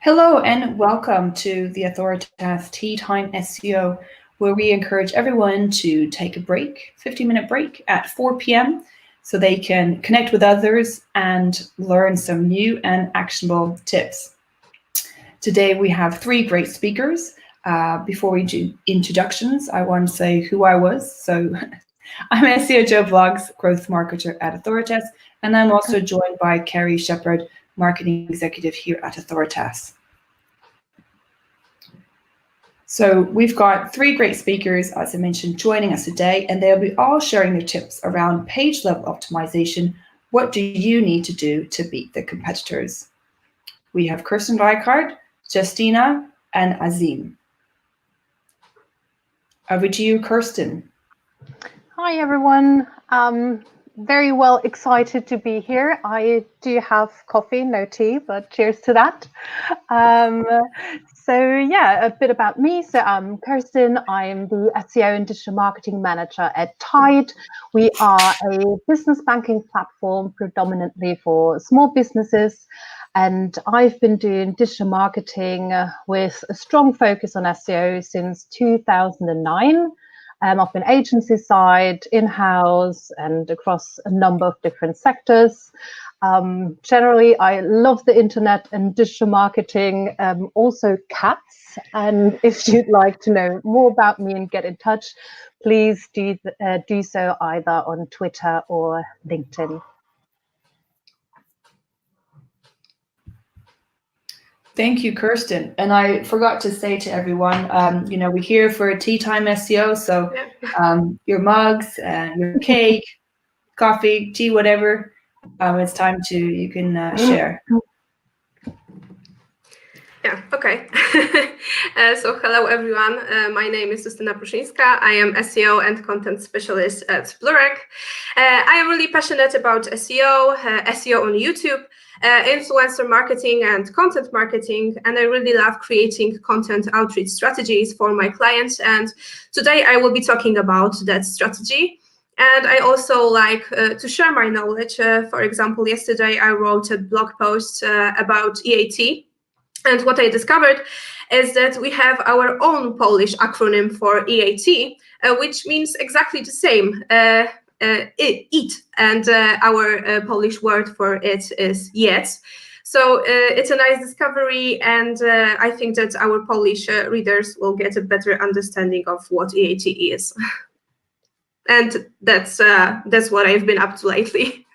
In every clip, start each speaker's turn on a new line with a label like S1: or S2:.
S1: Hello and welcome to the Authoritas Tea Time SEO, where we encourage everyone to take a break, 15-minute break at 4 p.m. so they can connect with others and learn some new and actionable tips. Today we have three great speakers. Before we do introductions, I want to say who I was. So I'm SEO Joe Blogs, growth marketer at Authoritas, and I'm also joined by Kerry Shepherd, marketing executive here at Authoritas. So we've got three great speakers, as I mentioned, joining us today, and they'll be all sharing their tips around page level optimization. What do you need to do to beat the competitors? We have Kerstin, Reichert, Justyna, and Azeem. Over to you, Kerstin.
S2: Hi, everyone. Very well excited to be here. I do have coffee, no tea, but cheers to that. So yeah, a bit about me. So I'm Kerstin. I'm the SEO and digital marketing manager at Tide. We are a business banking platform predominantly for small businesses. And I've been doing digital marketing with a strong focus on SEO since 2009. I've been agency side, in-house, and across a number of different sectors. Generally, I love the internet and digital marketing, also cats. And if you'd like to know more about me and get in touch, please do so either on Twitter or LinkedIn.
S1: Thank you, Kerstin. And I forgot to say to everyone, we're here for a tea time SEO. So your mugs, your cake, coffee, tea, whatever, it's time you can share.
S3: Yeah, okay. So hello, everyone. My name is Justyna Pruszyńska. I am SEO and content specialist at Bluerank. I am really passionate about SEO, SEO on YouTube, influencer marketing and content marketing, and I really love creating content outreach strategies for my clients. And today I will be talking about that strategy. And I also like to share my knowledge. For example, yesterday I wrote a blog post about EAT. And what I discovered is that we have our own Polish acronym for EAT, which means exactly the same, eat, and our Polish word for it is jedz. So it's a nice discovery, and I think that our Polish readers will get a better understanding of what EAT is. And that's what I've been up to lately.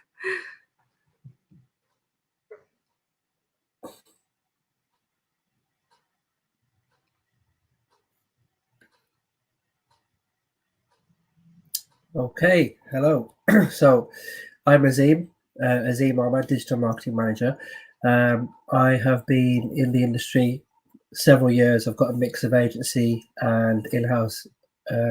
S4: Okay, hello. So I'm Azeem Ahmad, digital marketing manager. I have been in the industry several years. I've got a mix of agency and in-house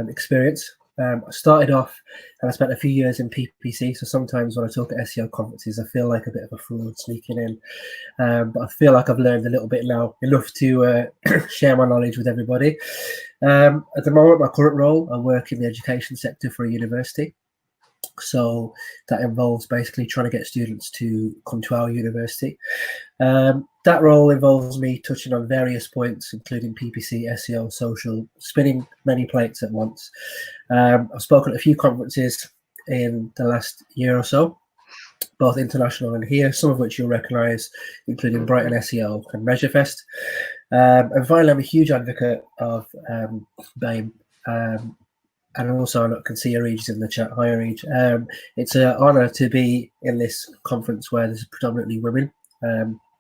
S4: experience. I started off and I spent a few years in PPC. So sometimes when I talk at SEO conferences, I feel like a bit of a fraud sneaking in. But I feel like I've learned a little bit now, enough to share my knowledge with everybody. At the moment, my current role, I work in the education sector for a university. So that involves basically trying to get students to come to our university. That role involves me touching on various points, including PPC, SEO, social, spinning many plates at once. I've spoken at a few conferences in the last year or so, both international and here, some of which you'll recognise, including Brighton SEO and MeasureFest. And finally, I'm a huge advocate of BAME. And also, I can see Areej in the chat. Hi, Areej. It's an honour to be in this conference where there's predominantly women.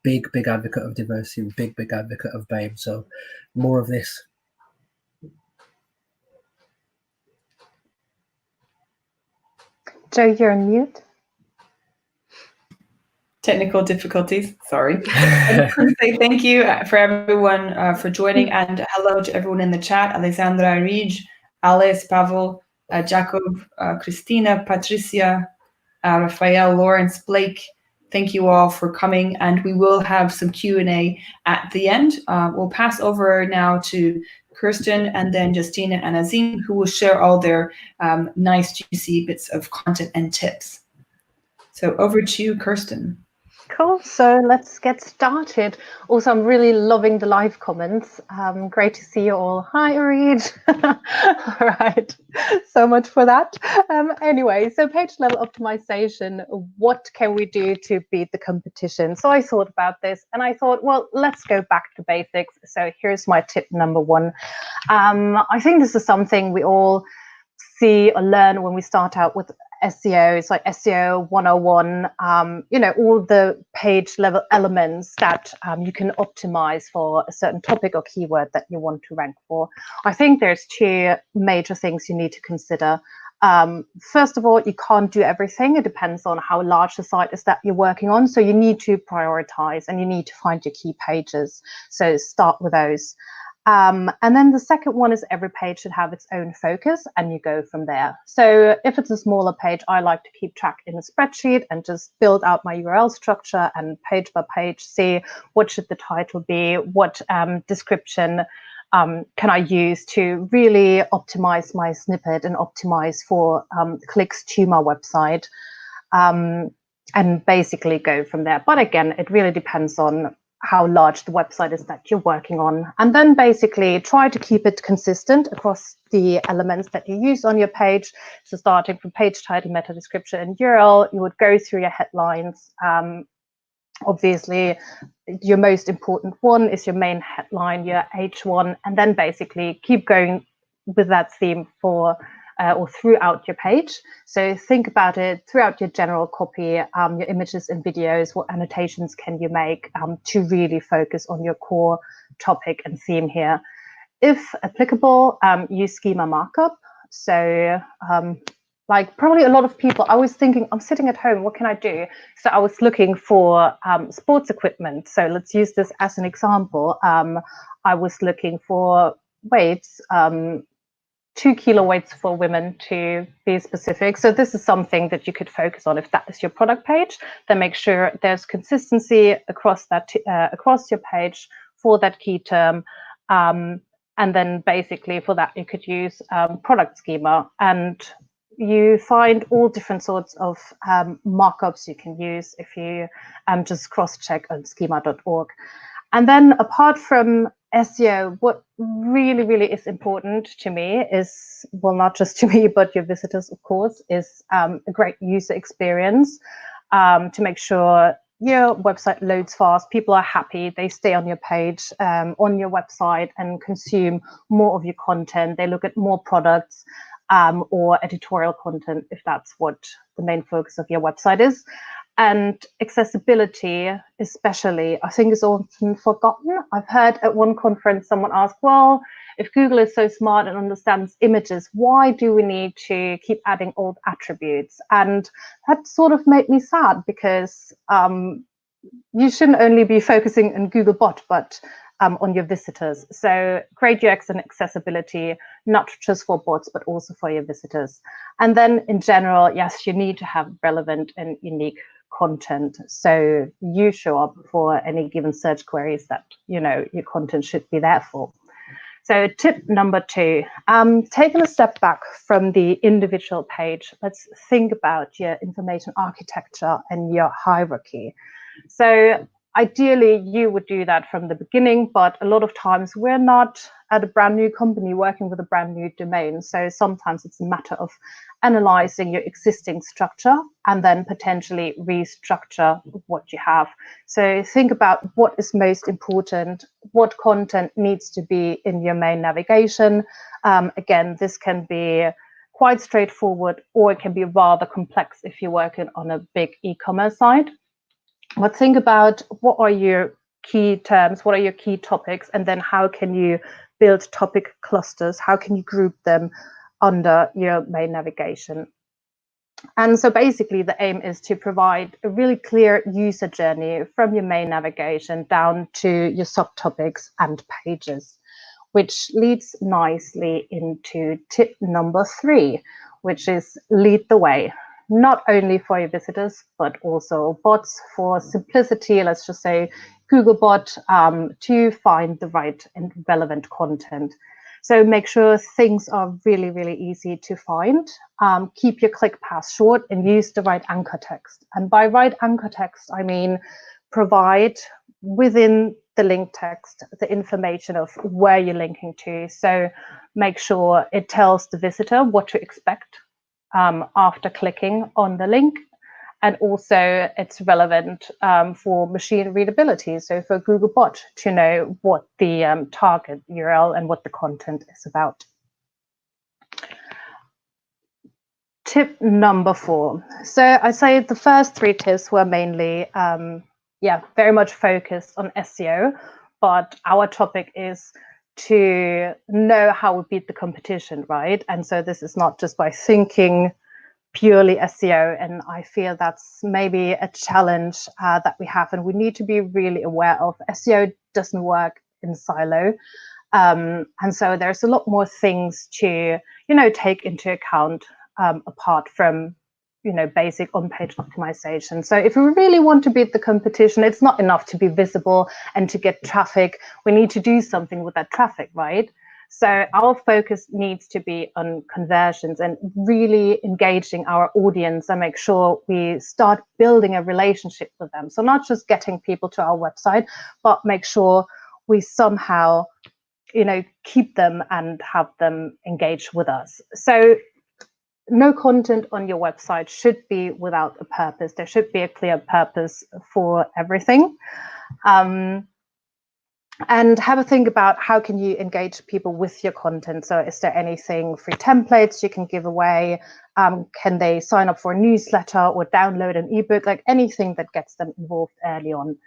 S4: Big advocate of diversity and big advocate of BAME. So more of this.
S2: Joe, you're on mute.
S1: Technical difficulties, sorry. I just want to say thank you for everyone for joining, and hello to everyone in the chat. Alexandra, Areej, Alice, Pavel, Jacob, Christina, Patricia, Rafael, Lawrence, Blake. Thank you all for coming, and we will have some Q&A at the end. We'll pass over now to Kerstin and then Justyna and Azeem, who will share all their nice, juicy bits of content and tips. So over to you, Kerstin.
S2: Cool. So let's get started. Also, I'm really loving the live comments. Great to see you all. Hi, Reed. All right. So much for that. Anyway, so page level optimization. What can we do to beat the competition? So I thought about this and I thought, well, let's go back to basics. So here's my tip number one. I think this is something we all see or learn when we start out with SEO. It's like SEO 101, all the page level elements that you can optimize for a certain topic or keyword that you want to rank for. I think there's two major things you need to consider. First of all, you can't do everything. It depends on how large the site is that you're working on. So you need to prioritize and you need to find your key pages. So start with those. And then the second one is every page should have its own focus and you go from there. So if it's a smaller page, I like to keep track in a spreadsheet and just build out my URL structure and page by page, see what should the title be, what description can I use to really optimize my snippet and optimize for clicks to my website, and basically go from there. But again, it really depends on how large the website is that you're working on. And then basically try to keep it consistent across the elements that you use on your page. So starting from page title, meta description, and URL, you would go through your headlines. Obviously, your most important one is your main headline, your H1, and then basically keep going with that theme for or throughout your page. So think about it throughout your general copy, your images and videos, what annotations can you make to really focus on your core topic and theme here. If applicable, use schema markup. So like probably a lot of people, I was thinking, I'm sitting at home, what can I do? So I was looking for sports equipment. So let's use this as an example. I was looking for weights, 2 kilo weights for women to be specific. So this is something that you could focus on if that is your product page. Then make sure there's consistency across that across your page for that key term. And then basically for that you could use product schema, and you find all different sorts of markups you can use if you just cross-check on schema.org. And then apart from SEO, what really is important to me is, well, not just to me, but your visitors, of course, is a great user experience to make sure your website loads fast, people are happy, they stay on your page, on your website and consume more of your content. They look at more products or editorial content if that's what the main focus of your website is. And accessibility, especially, I think is often forgotten. I've heard at one conference someone ask, well, if Google is so smart and understands images, why do we need to keep adding old attributes? And that sort of made me sad, because you shouldn't only be focusing on Googlebot, but on your visitors. So great UX and accessibility, not just for bots, but also for your visitors. And then in general, yes, you need to have relevant and unique content. So you show up for any given search queries that, you know, your content should be there for. So tip number 2, taking a step back from the individual page, let's think about your information architecture and your hierarchy. So ideally, you would do that from the beginning, but a lot of times we're not at a brand new company working with a brand new domain. So sometimes it's a matter of analyzing your existing structure and then potentially restructure what you have. So think about what is most important, what content needs to be in your main navigation. Again, this can be quite straightforward, or it can be rather complex if you're working on a big e-commerce site. But think about what are your key terms, what are your key topics, and then how can you build topic clusters? How can you group them under your main navigation? And so basically the aim is to provide a really clear user journey from your main navigation down to your subtopics and pages, which leads nicely into tip number 3, which is lead the way. Not only for your visitors, but also bots for simplicity. Let's just say Googlebot to find the right and relevant content. So make sure things are really, really easy to find. Keep your click path short and use the right anchor text. And by right anchor text, I mean provide within the link text the information of where you're linking to. So make sure it tells the visitor what to expect after clicking on the link. And also it's relevant for machine readability. So for Googlebot to know what the target URL and what the content is about. Tip number 4. So I say the first 3 tips were mainly, very much focused on SEO, but our topic is to know how we beat the competition, right? And so this is not just by thinking purely SEO, and I feel that's maybe a challenge that we have, and we need to be really aware of. SEO doesn't work in silo, and so there's a lot more things to take into account apart from basic on-page optimization. So if we really want to beat the competition, it's not enough to be visible and to get traffic. We need to do something with that traffic, right? So our focus needs to be on conversions and really engaging our audience and make sure we start building a relationship with them. So not just getting people to our website, but make sure we somehow, keep them and have them engage with us. So no content on your website should be without a purpose. There should be a clear purpose for everything. And have a think about how can you engage people with your content. So is there anything, free templates you can give away? Can they sign up for a newsletter or download an ebook, like anything that gets them involved early on?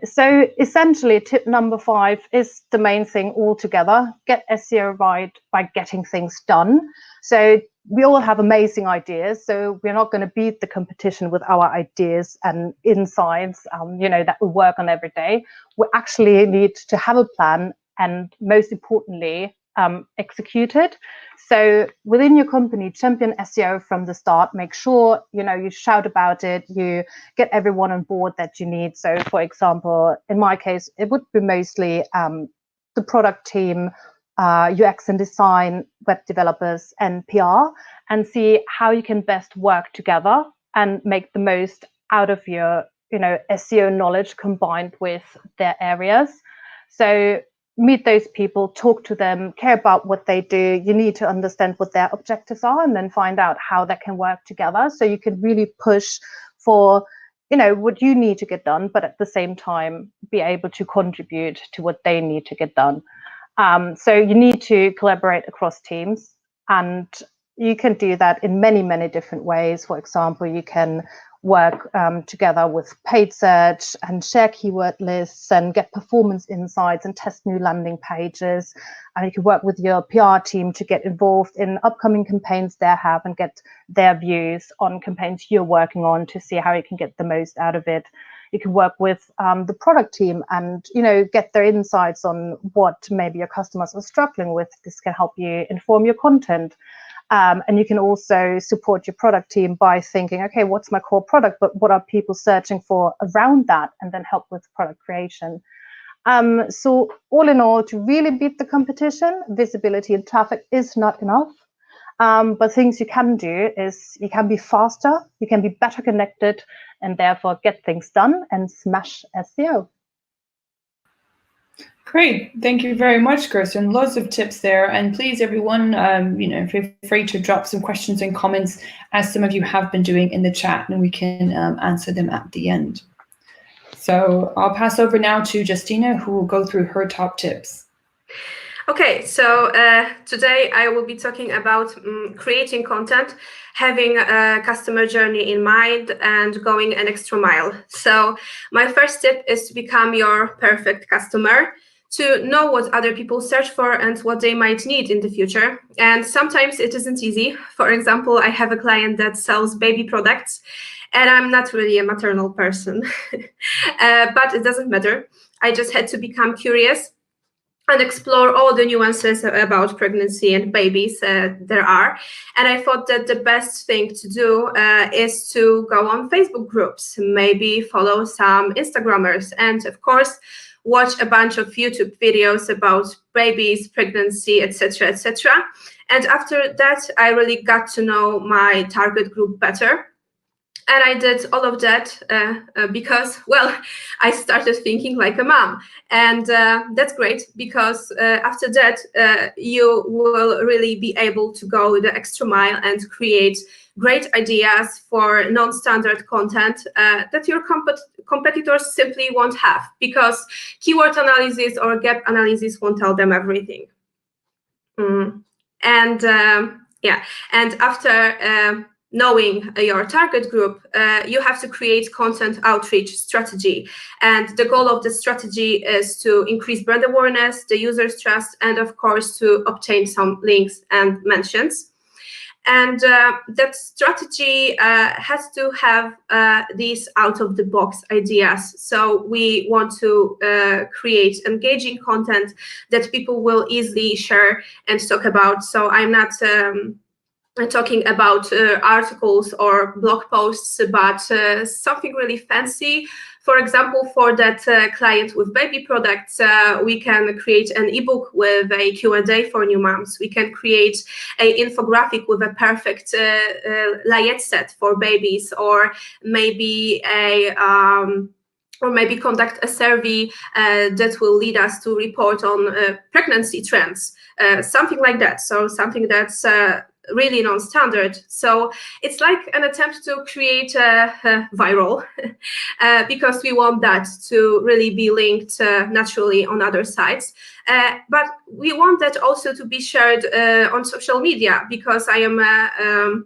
S2: So essentially tip number 5 is the main thing altogether. Get SEO right by getting things done. So we all have amazing ideas, so we're not going to beat the competition with our ideas and insights, that we work on every day. We actually need to have a plan and, most importantly, execute it. So within your company, champion SEO from the start. Make sure you shout about it, you get everyone on board that you need. So for example, in my case, it would be mostly the product team, UX and design, web developers, and PR, and see how you can best work together and make the most out of your SEO knowledge combined with their areas. So meet those people, talk to them, care about what they do. You need to understand what their objectives are and then find out how they can work together, so you can really push for what you need to get done, but at the same time be able to contribute to what they need to get done. So you need to collaborate across teams, and you can do that in many, many different ways. For example, you can work together with paid search and share keyword lists and get performance insights and test new landing pages. And you can work with your PR team to get involved in upcoming campaigns they have and get their views on campaigns you're working on to see how you can get the most out of it. You can work with the product team and get their insights on what maybe your customers are struggling with. This can help you inform your content. And you can also support your product team by thinking, okay, what's my core product, but what are people searching for around that, and then help with product creation. So all in all, to really beat the competition, visibility and traffic is not enough. But things you can do is you can be faster, you can be better connected, and therefore get things done and smash SEO.
S1: Great, thank you very much, Kerstin. Lots of tips there, and please, everyone, feel free to drop some questions and comments, as some of you have been doing in the chat, and we can answer them at the end. So I'll pass over now to Justyna, who will go through her top tips.
S3: Okay, so today I will be talking about creating content, having a customer journey in mind, and going an extra mile. So my first tip is to become your perfect customer, to know what other people search for and what they might need in the future. And sometimes it isn't easy. For example, I have a client that sells baby products, and I'm not really a maternal person, but it doesn't matter. I just had to become curious and explore all the nuances about pregnancy and babies there are. And I thought that the best thing to do is to go on Facebook groups, maybe follow some Instagrammers, and of course, watch a bunch of YouTube videos about babies, pregnancy, etc., etc. And after that, I really got to know my target group better. And I did all of that because, well, I started thinking like a mom. And that's great, because after that, you will really be able to go the extra mile and create great ideas for non-standard content that your competitors simply won't have, because keyword analysis or gap analysis won't tell them everything. And yeah, and after knowing your target group, you have to create content outreach strategy. And the goal of the strategy is to increase brand awareness, the user's trust, and of course to obtain some links and mentions. And that strategy has to have these out-of-the-box ideas. So we want to create engaging content that people will easily share and talk about. So I'm not talking about articles or blog posts, but something really fancy. For example, for that client with baby products, we can create an ebook with a Q&A for new moms. We can create an infographic with a perfect layette set for babies, or maybe conduct a survey that will lead us to report on pregnancy trends, something like that. So something that's really non-standard. So it's like an attempt to create a viral because we want that to really be linked naturally on other sites. But we want that also to be shared on social media, because I am a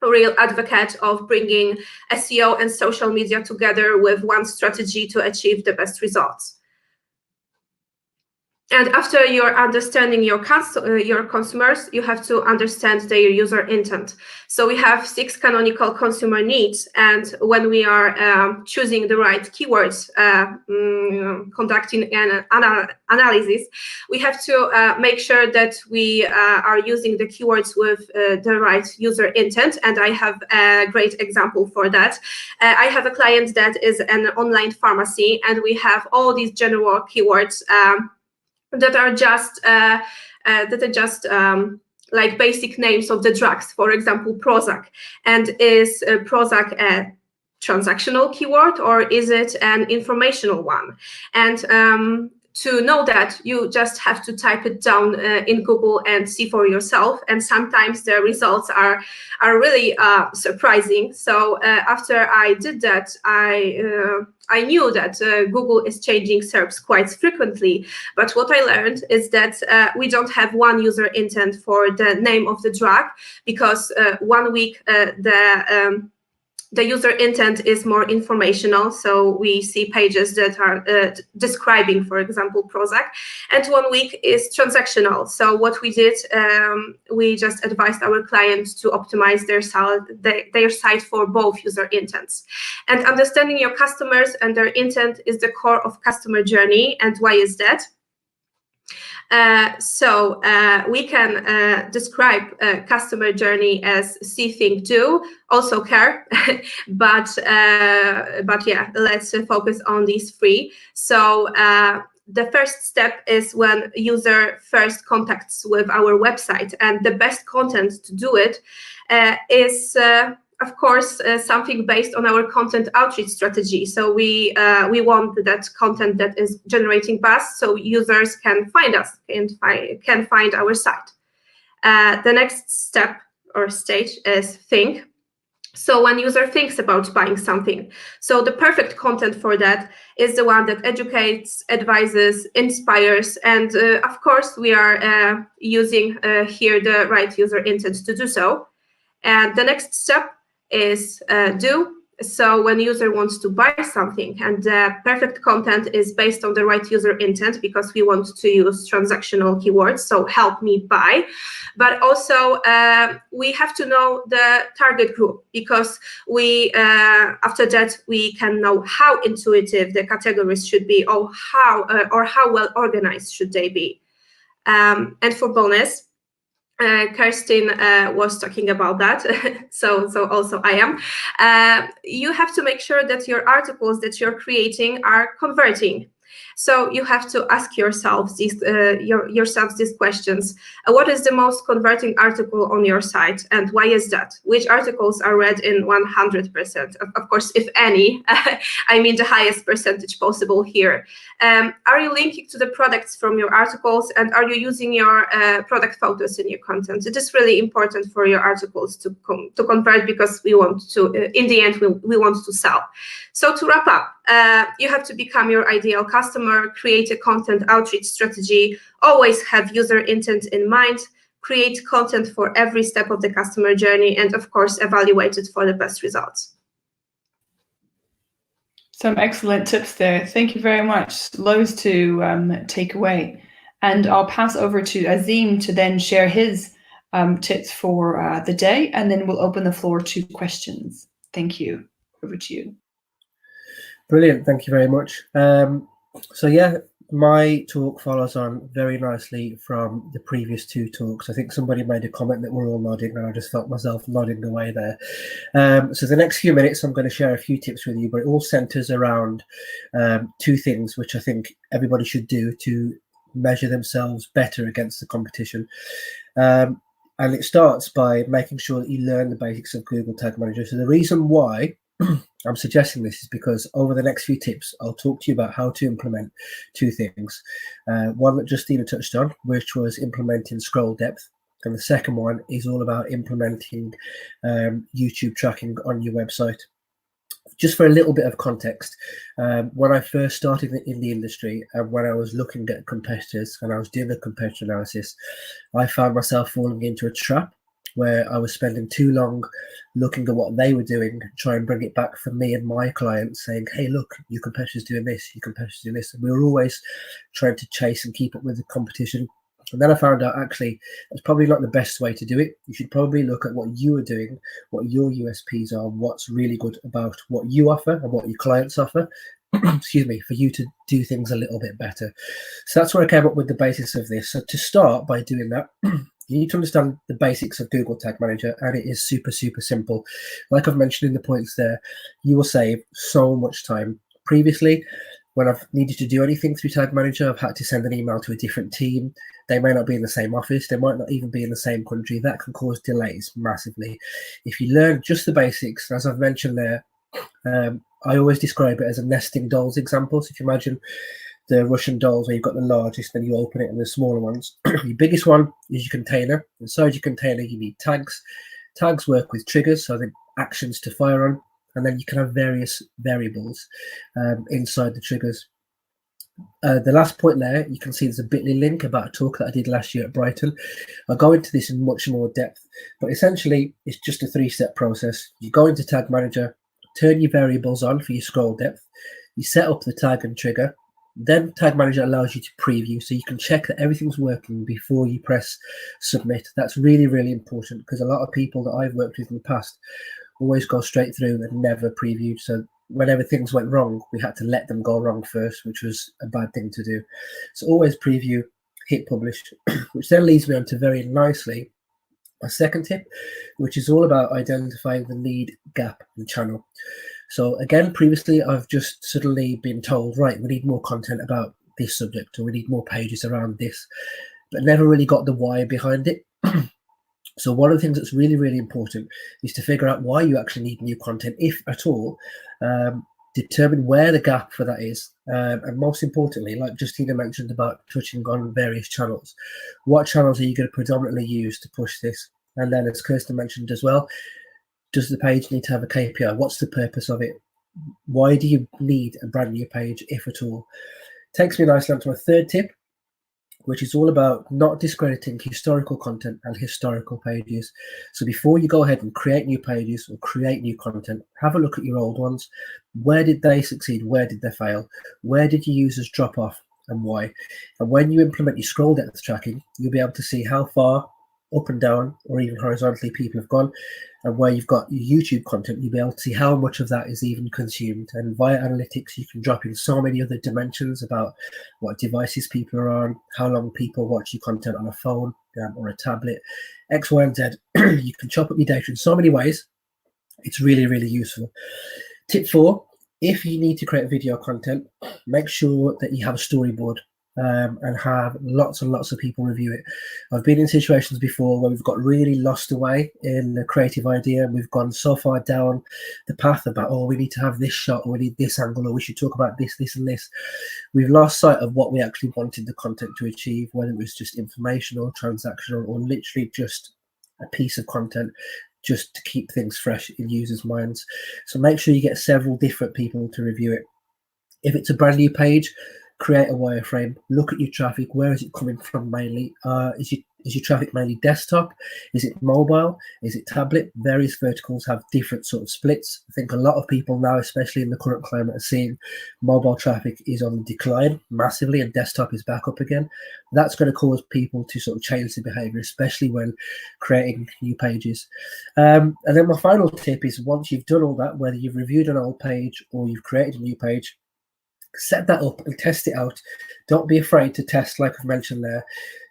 S3: real advocate of bringing SEO and social media together with one strategy to achieve the best results. And after you're understanding your consumers, you have to understand their user intent. So we have 6 canonical consumer needs, and when we are choosing the right keywords, conducting an analysis, we have to make sure that we are using the keywords with the right user intent. And I have a great example for that. I have a client that is an online pharmacy, and we have all these general keywords that are just like basic names of the drugs. For example, Prozac. And is Prozac a transactional keyword, or is it an informational one? And to know that, you just have to type it down in Google and see for yourself. And sometimes the results are really surprising. So after I did that, I knew that Google is changing SERPs quite frequently. But what I learned is that we don't have one user intent for the name of the drug, because 1 week the user intent is more informational, so we see pages that are describing, for example, Prozac, and 1 week is transactional. So what we did, we just advised our clients to optimize their site for both user intents. And understanding your customers and their intent is the core of customer journey. And why is that? So we can describe customer journey as see, think, do, also care, but yeah, let's focus on these 3. So the first step is when user first contacts with our website, and the best content to do it is of course, something based on our content outreach strategy. So we want that content that is generating buzz, so users can find us and can find our site. The next step or stage is think. So when user thinks about buying something, so the perfect content for that is the one that educates, advises, inspires, and of course we are using here the right user intent to do so. And the next step is do. So when user wants to buy something, and the perfect content is based on the right user intent, because we want to use transactional keywords, so help me buy. But also we have to know the target group, because we after that we can know how intuitive the categories should be, or how well organized should they be. And for bonus, Kerstin was talking about that, so also I am. You have to make sure that your articles that you're creating are converting. So you have to ask yourselves these questions. What is the most converting article on your site, and why is that? Which articles are read in 100%? Of course, if any, I mean the highest percentage possible here. Are you linking to the products from your articles, and are you using your product photos in your content? It is really important for your articles to convert, because we want to, in the end, we want to sell. So to wrap up, you have to become your ideal customer, create a content outreach strategy, always have user intent in mind, create content for every step of the customer journey, and of course, evaluate it for the best results.
S1: Some excellent tips there. Thank you very much. Loads to take away. And I'll pass over to Azeem to then share his tips for the day, and then we'll open the floor to questions. Thank you. Over to you.
S4: Brilliant. Thank you very much. So yeah, my talk follows on very nicely from the previous two talks. I think somebody made a comment that we're all nodding, and I just felt myself nodding away there. So the next few minutes, I'm going to share a few tips with you, but it all centers around two things which I think everybody should do to measure themselves better against the competition. And it starts by making sure that you learn the basics of Google Tag Manager. So the reason why I'm suggesting this is because over the next few tips, I'll talk to you about how to implement two things. One that Justyna touched on, which was implementing scroll depth. And the second one is all about implementing YouTube tracking on your website. Just for a little bit of context, when I first started in the industry, and when I was looking at competitors and I was doing a competitor analysis, I found myself falling into a trap where I was spending too long looking at what they were doing, try and bring it back for me and my clients, saying, hey, look, your competitor's doing this, your competitor's doing this. And we were always trying to chase and keep up with the competition. And then I found out, actually, that's probably not the best way to do it. You should probably look at what you are doing, what your USPs are, what's really good about what you offer and what your clients offer, excuse me, for you to do things a little bit better. So that's where I came up with the basis of this. So to start by doing that, you need to understand the basics of Google Tag Manager, and it is super, super simple. Like I've mentioned in the points there, you will save so much time. Previously, when I've needed to do anything through Tag Manager, I've had to send an email to a different team. They may not be in the same office. They might not even be in the same country. That can cause delays massively. If you learn just the basics, as I've mentioned there, I always describe it as a nesting dolls example. So if you imagine the Russian dolls where you've got the largest, then you open it and the smaller ones. Your biggest one is your container. Inside your container, you need tags. Tags work with triggers, so the actions to fire on. And then you can have various variables inside the triggers. The last point there, you can see there's a bit.ly link about a talk that I did last year at Brighton. I'll go into this in much more depth, but essentially it's just a 3-step process. You go into Tag Manager, turn your variables on for your scroll depth, you set up the tag and trigger, then Tag Manager allows you to preview, so you can check that everything's working before you press submit. That's really, really important, because a lot of people that I've worked with in the past always go straight through and never preview. So whenever things went wrong, we had to let them go wrong first, which was a bad thing to do. So always preview, hit publish, which then leads me on to very nicely my second tip, which is all about identifying the need, gap, and channel. So again, previously, I've just suddenly been told, right, we need more content about this subject, or we need more pages around this, but never really got the why behind it. So one of the things that's really, really important is to figure out why you actually need new content, if at all, determine where the gap for that is, and most importantly, like Justyna mentioned about touching on various channels, what channels are you going to predominantly use to push this? And then, as Kerstin mentioned as well, does the page need to have a KPI? What's the purpose of it? Why do you need a brand new page, if at all? Takes me nicely onto my third tip, which is all about not discrediting historical content and historical pages. So before you go ahead and create new pages or create new content, have a look at your old ones. Where did they succeed? Where did they fail? Where did your users drop off and why? And when you implement your scroll depth tracking, you'll be able to see how far up and down or even horizontally people have gone. And where you've got your YouTube content, you'll be able to see how much of that is even consumed. And via analytics, you can drop in so many other dimensions about what devices people are on, how long people watch your content on a phone or a tablet, X, Y, and Z. You can chop up your data in so many ways. It's really, really useful. Tip 4, if you need to create video content, make sure that you have a storyboard. And have lots and lots of people review it. I've been in situations before where we've got really lost away in the creative idea, and we've gone so far down the path about, oh, we need to have this shot, or we need this angle, or we should talk about this, this, and this. We've lost sight of what we actually wanted the content to achieve, whether it was just informational, transactional, or literally just a piece of content just to keep things fresh in users' minds. So make sure you get several different people to review it. If it's a brand new page, create a wireframe, look at your traffic. Where is it coming from mainly? Is your traffic mainly desktop? Is it mobile? Is it tablet? Various verticals have different sort of splits. I think a lot of people now, especially in the current climate, are seeing mobile traffic is on the decline massively and desktop is back up again. That's going to cause people to sort of change their behavior, especially when creating new pages. And then my final tip is, once you've done all that, whether you've reviewed an old page or you've created a new page, set that up and test it out. Don't be afraid to test, like I've mentioned there.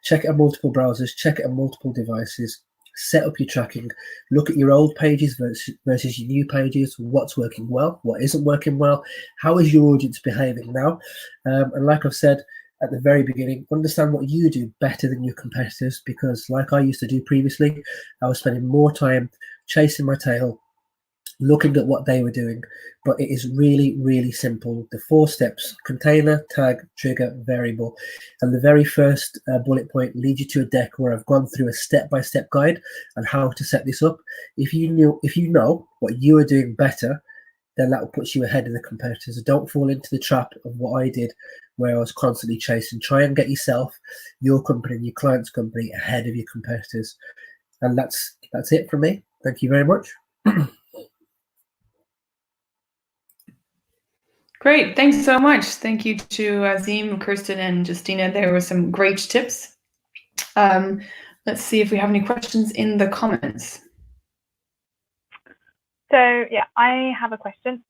S4: Check it on multiple browsers, check it on multiple devices, set up your tracking, look at your old pages versus your new pages, what's working well, what isn't working well, how is your audience behaving now? And like I've said at the very beginning, understand what you do better than your competitors, because like I used to do previously, I was spending more time chasing my tail, looking at what they were doing. But it is really, really simple. The 4 steps: container, tag, trigger, variable. And the very first bullet point leads you to a deck where I've gone through a step-by-step guide on how to set this up. If you know what you are doing better, then that will put you ahead of the competitors. Don't fall into the trap of what I did, where I was constantly chasing. Try and get yourself, your company, and your client's company ahead of your competitors. And that's it from me. Thank you very much.
S1: Great, thanks so much. Thank you to Azeem, Kerstin, and Justyna. There were some great tips. Let's see if we have any questions in the comments.
S5: So yeah, I have a question.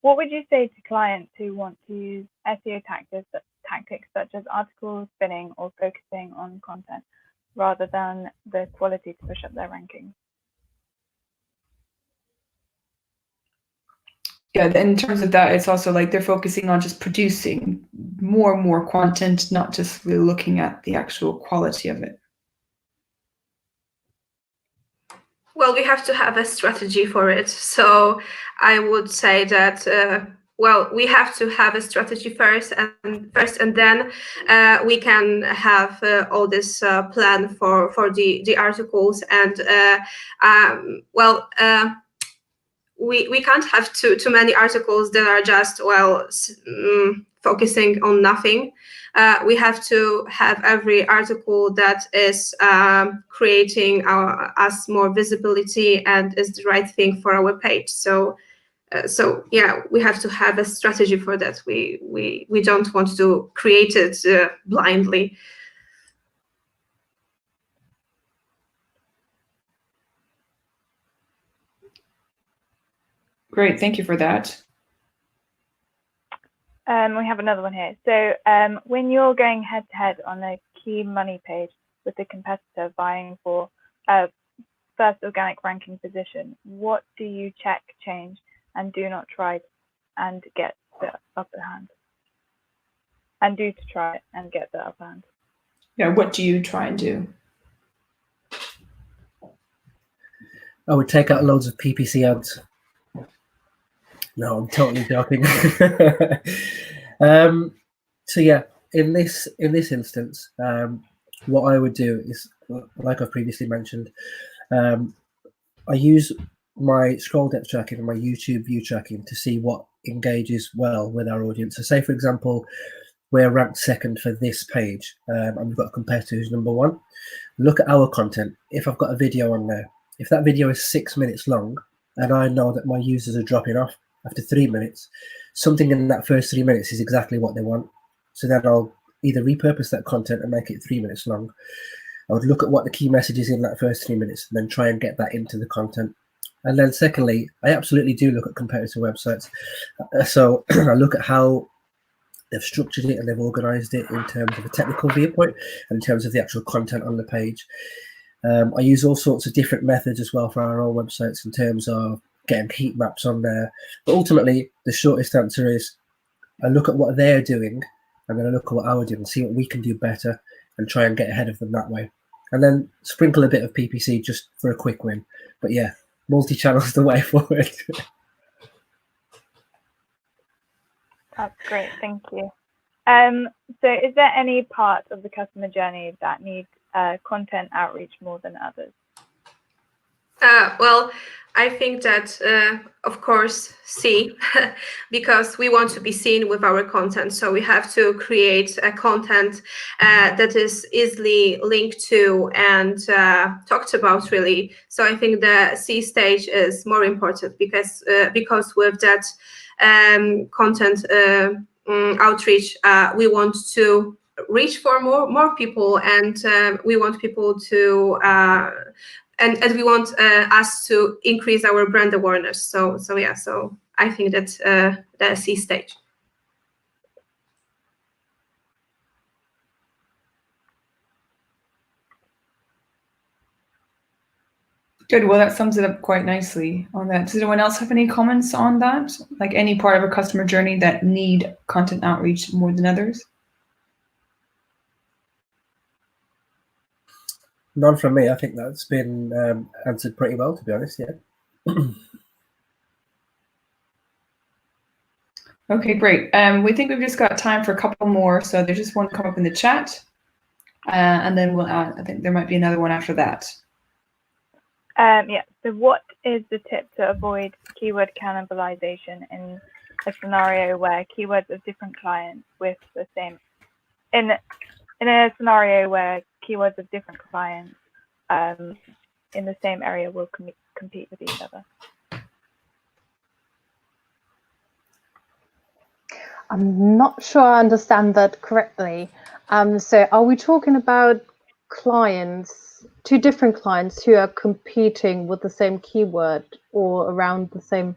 S5: What would you say to clients who want to use SEO tactics such as article spinning or focusing on content rather than the quality to push up their rankings?
S1: Yeah, in terms of that, it's also like they're focusing on just producing more and more content, not just really looking at the actual quality of it.
S3: Well, we have to have a strategy for it. So I would say that, well, we have to have a strategy first, and then we can have all this plan for the articles. And we can't have too many articles that are just, well, focusing on nothing. We have to have every article that is creating us more visibility and is the right thing for our page. So yeah, we have to have a strategy for that. We don't want to create it blindly.
S1: Great, thank you for that.
S5: We have another one here. So when you're going head to head on a key money page with the competitor vying for first organic ranking position, what do you check, change, and do not try and get the upper hand? And do to try and get the upper hand.
S1: Yeah, what do you try and do?
S4: I would take out loads of PPC ads. No, I'm totally joking. So yeah, in this instance, what I would do is, like I've previously mentioned, I use my scroll depth tracking and my YouTube view tracking to see what engages well with our audience. So say, for example, we're ranked second for this page, and we've got a competitor who's number 1. Look at our content. If I've got a video on there, if that video is 6 minutes long, and I know that my users are dropping off after 3 minutes, something in that first 3 minutes is exactly what they want. So then I'll either repurpose that content and make it 3 minutes long. I would look at what the key message is in that first 3 minutes and then try and get that into the content. And then secondly, I absolutely do look at competitor websites. So I look at how they've structured it and they've organized it in terms of a technical viewpoint and in terms of the actual content on the page. I use all sorts of different methods as well for our own websites in terms of getting heat maps on there. But ultimately, the shortest answer is I look at what they're doing and then I look at what we're doing and see what we can do better and try and get ahead of them that way. And then sprinkle a bit of PPC just for a quick win. But yeah, multi-channel is the way forward.
S5: That's great, thank you. So is there any part of the customer journey that needs content outreach more than others?
S3: Well, I think that, of course, because we want to be seen with our content. So we have to create a content that is easily linked to and talked about, really. So I think the C stage is more important because with that content outreach, we want to reach for more people, and we want people to and we want us to increase our brand awareness. So yeah, so I think that's the C stage.
S1: Good. Well, that sums it up quite nicely on that. Does anyone else have any comments on that? Like any part of a customer journey that need content outreach more than others?
S4: None from me. I think that's been answered pretty well, to be honest. Yeah.
S1: Okay, great. We think we've just got time for a couple more. So there's just one come up in the chat, and then we'll add. I think there might be another one after that.
S5: Yeah. So what is the tip to avoid keyword cannibalization in a scenario where keywords of different clients with the same in a scenario where keywords of different clients in the same area will compete with each other?
S2: I'm not sure I understand that correctly. So are we talking about clients, 2 different clients who are competing with the same keyword or around the same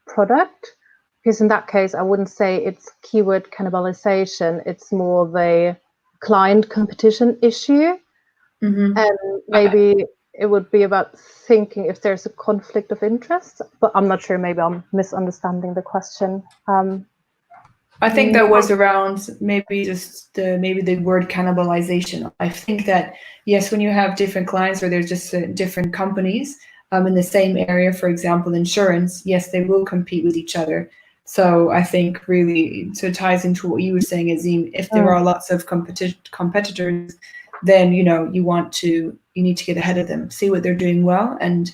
S2: product? Because in that case, I wouldn't say it's keyword cannibalization. It's more of a client competition issue.
S1: Mm-hmm.
S2: And maybe it would be about thinking if there's a conflict of interest, but I'm not sure. Maybe I'm misunderstanding the question.
S1: I think that was around maybe just the word cannibalization. I think that, yes, when you have different clients or there's just different companies in the same area, for example, insurance, yes, they will compete with each other. So I think really, so it ties into what you were saying, Azeem, if there are lots of competitors, then, you need to get ahead of them, see what they're doing well and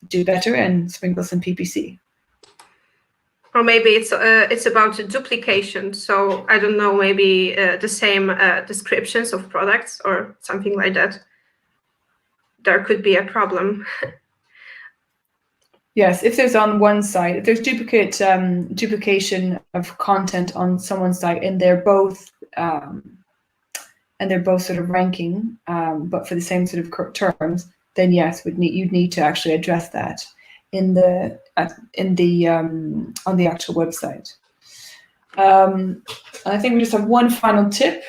S1: do better and sprinkle some PPC.
S3: Or maybe it's about duplication. So I don't know, maybe the same descriptions of products or something like that. There could be a problem.
S1: Yes, if there's on one site, if there's duplication of content on someone's site and they're both sort of ranking, but for the same sort of terms, then yes, you'd need to actually address that on the actual website. I think we just have one final tip.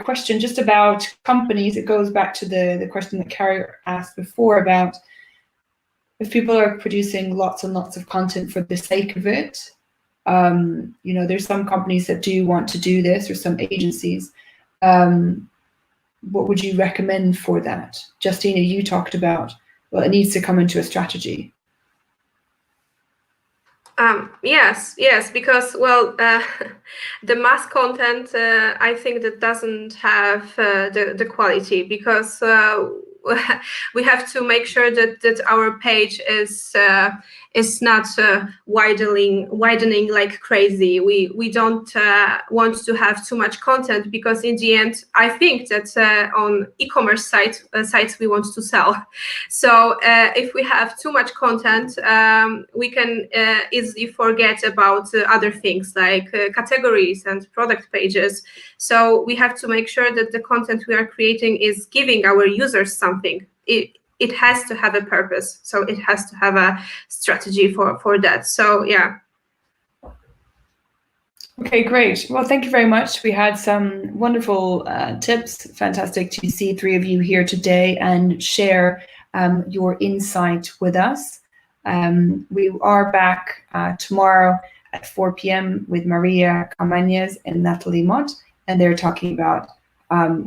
S1: Question just about companies. It goes back to the question that Carrie asked before about if people are producing lots and lots of content for the sake of it. There's some companies that do want to do this, or some agencies. What would you recommend for that? Justyna, you talked about, well, it needs to come into a strategy.
S3: Yes, because, well, the mass content, I think that doesn't have the quality, because we have to make sure that our page is not widening like crazy. We don't want to have too much content, because in the end, I think that on e-commerce sites we want to sell. So if we have too much content, we can easily forget about other things like categories and product pages. So we have to make sure that the content we are creating is giving our users something. It has to have a purpose, so it has to have a strategy for that. So yeah.
S1: Okay, great. Well, thank you very much. We had some wonderful tips. Fantastic to see three of you here today and share your insight with us. We are back tomorrow at 4 p.m. with Maria Camanez and Natalie Mott, and they're talking about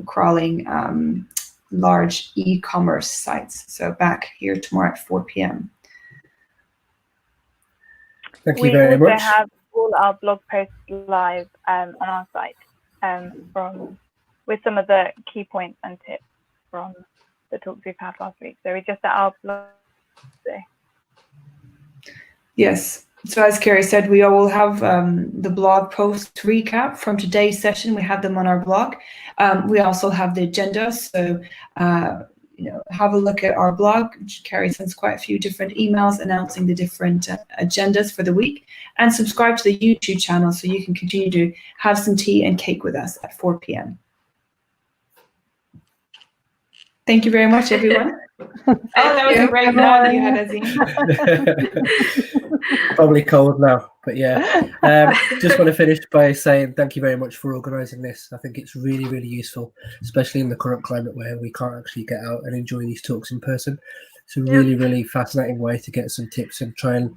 S1: crawling large e-commerce sites. So back here tomorrow at 4 p.m.
S4: Thank you very much.
S5: We also have all our blog posts live on our site with some of the key points and tips from the talks we've had last week. So we just at our blog today.
S1: Yes. So as Kerry said, we all have the blog post recap from today's session. We have them on our blog. We also have the agenda. So, have a look at our blog. Kerry sends quite a few different emails announcing the different agendas for the week. And subscribe to the YouTube channel so you can continue to have some tea and cake with us at 4 p.m. Thank you very much, everyone. That was a great nod you had, Azeem.
S4: Probably cold now, but yeah. Just want to finish by saying thank you very much for organising this. I think it's really, really useful, especially in the current climate where we can't actually get out and enjoy these talks in person. It's a really, really fascinating way to get some tips and try and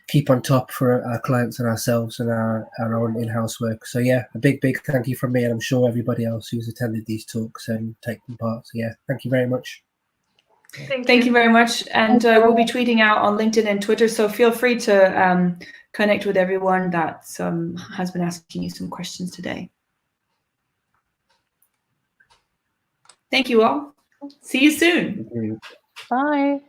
S4: keep on top for our clients and ourselves and our own in-house work. So yeah, a big thank you from me, and I'm sure everybody else who's attended these talks and taken part. So yeah, thank you very much.
S1: Thank you very much. And we'll be tweeting out on LinkedIn and Twitter, so feel free to connect with everyone that has been asking you some questions today. Thank you all. See you soon.
S2: Bye.